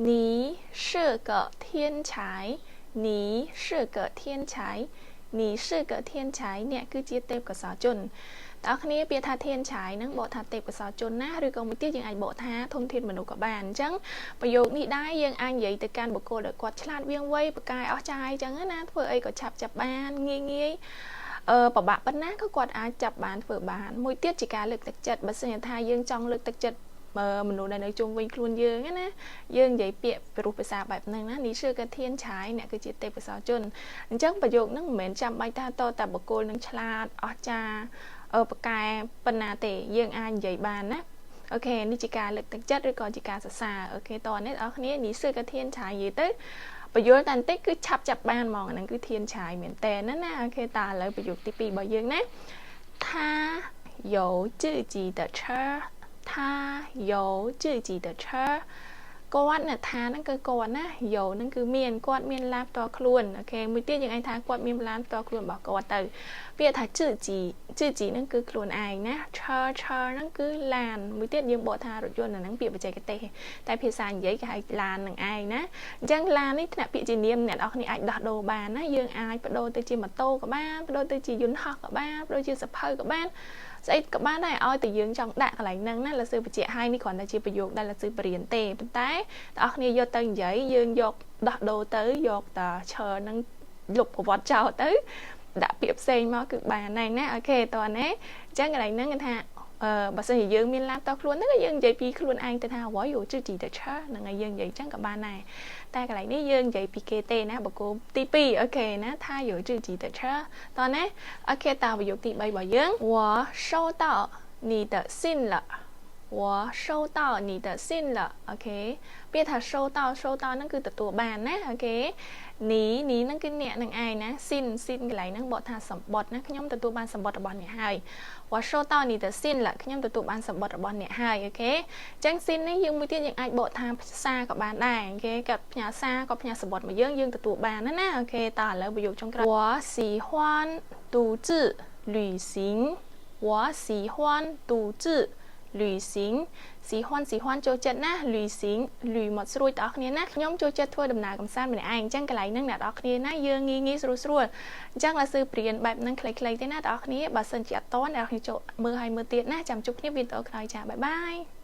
你是个天才你是个天才你是个天才เนี่ยคือជាទេពកោសល្យជនតើគ្នាពាក្យថាthiên才នឹងបកថាទេពកោសល្យជនណាឬក៏មួយទៀតយើងអាចបកថាធនធានមនុស្សក៏បានអញ្ចឹងប្រយោគនេះដែរយើងអាចនិយាយទៅកាន់បុគ្គលដែលគាត់ឆ្លាតវាងវៃបកាយអស់ចាយអញ្ចឹងណាធ្វើអីក៏ឆាប់ចាប់បានងាយប្របាក់ប៉ុណ្ណាក៏គាត់អាចចាប់បានធ្វើបានមួយទៀតជាការលើកទឹកចិត្តបើសិនថាយើងចង់លើកទឹកចិត្តមនុស្សដែលនៅជុំវិញខ្លួនយើងណាយើងនិយាយពាក្យពីរូបភាសាបែបហ្នឹងណានេះគឺកាធានឆាយអ្នកគឺជាទេពកោសល្យជនអញ្ចឹងប្រយោគហ្នឹងមិនមែនចាំបាច់ថាតតែបុគ្គលនឹងឆ្លាតអស្ចារ្យប្រកែប៉ុណ្ណាទេយើងអាចនិយាយបានណាអូខេនេះជាការលើកទឹកចិត្តឬក៏ជាការសរសើរអូខេតោះនេះបងប្អូននេះគឺកាធានឆាយនិយាយទៅប្រយោគតែបន្តិចគឺឆាប់ចាប់បានហ្មងហ្នឹងគឺធានឆាយមែនតើណាអូខេតើឥឡូវប្រយោគទី2របស់យើងណា他有自己的车他有自己的车គាត់ណាថាហ្នឹងគឺគាត់ណាយោហ្នឹងគឺមានគាត់មានឡានផ្ទាល់ខ្លួនអូខេមួយទៀតយើងអាចថាគាត់មានឡានផ្ទាល់ខ្លួនរបស់គាត់ទៅពាក្យថា自己ហ្នឹងគឺខ្លួនឯងណា车ហ្នឹងគឺឡានមួយទៀតយើងបកថារថយន្តហ្នឹងពាក្យបច្ចេកទេសតែភាសានិយាយគេហៅឡាននឹងឯងណាអញ្ចឹងឡាននេះថ្នាក់ពាក្យជានាមអ្នកនរគ្នាអាចដោះដូរបានណាយើងអាចបដូរទៅជាម៉ូតូក៏បានបដូរទៅជាយន្តហោះក៏បានបដូរជាសភៅក៏បានស្អីក៏បានដែរឲ្យតែយើងចង់ដាក់កន្លែងហ្នឹងណាលឺsưបញ្ជាក់ឲ្យនេះគ្រាន់តែជាប្រយោគដែលលឺsưបរៀនទេប៉ុន្តែបងប្អូនយកទៅនិយាយយើងយកដោះដូរទៅយកតាឈើហ្នឹងលុបប្រវត្តិចោលទៅដាក់ពាក្យផ្សេងមកគឺបានដែរណាអូខេតោះណាអញ្ចឹងកន្លែងហ្នឹងគេថាបើសិនជាយើងមានឡានតខ្លួនហ្នឹងយើងនិយាយពីខ្លួនឯងទៅថាវ៉ៃយោជិះជីទៅឆាហ្នឹងហើយយើងនិយាយអញ្ចឹងក៏បានដែរតែកន្លែងនេះយើងនិយាយពីគេទេណាបកគោទី2អូខេណាថាយោជិះជីទៅឆាតោះណាអូខេតើប្រយោគទី3របស់យើង我收到你的信了我收到你的信了អូខេពាក្យថា收到ហ្នឹងគឺទទួលបានណាអូខេនេះហ្នឹងគឺអ្នកនឹងឯងណាស៊ីនកន្លែងហ្នឹងបកថាសម្បត្តិណាខ្ញុំទទួលបានសម្បត្តិរបស់អ្នកហើយ我收到你的信了ខ្ញុំទទួលបានសម្បត្តិរបស់អ្នកហើយអូខេអញ្ចឹងស៊ីននេះយើងមួយទៀតយើងអាចបកថាភាសាក៏បានដែរអូខេក៏ផ្ញើសារក៏ផ្ញើសម្បត្តិមកយើងទទួលបានណាអូខេតើឥឡូវប្រយោគចុងក្រោយ我喜欢独自旅行我喜欢独自旅行喜欢ចូលចិត្តណា旅行旅មកស្រួយបងប្អូនគ្នាណាខ្ញុំចូលចិត្តធ្វើដំណើរកម្សាន្តម្នាក់ឯងអញ្ចឹងកន្លែងហ្នឹងអ្នកនរគ្នាណាយើងងាយស្រួលអញ្ចឹងលឺsưព្រៀនបែបហ្នឹងខ្លីៗទេណាបងប្អូនគ្នាបើសិនជាអត់តអ្នកនរគ្នាចូលមើលឲ្យមើលទៀតណាចាំជួបគ្នាវីដេអូក្រោយចាបាយបាយ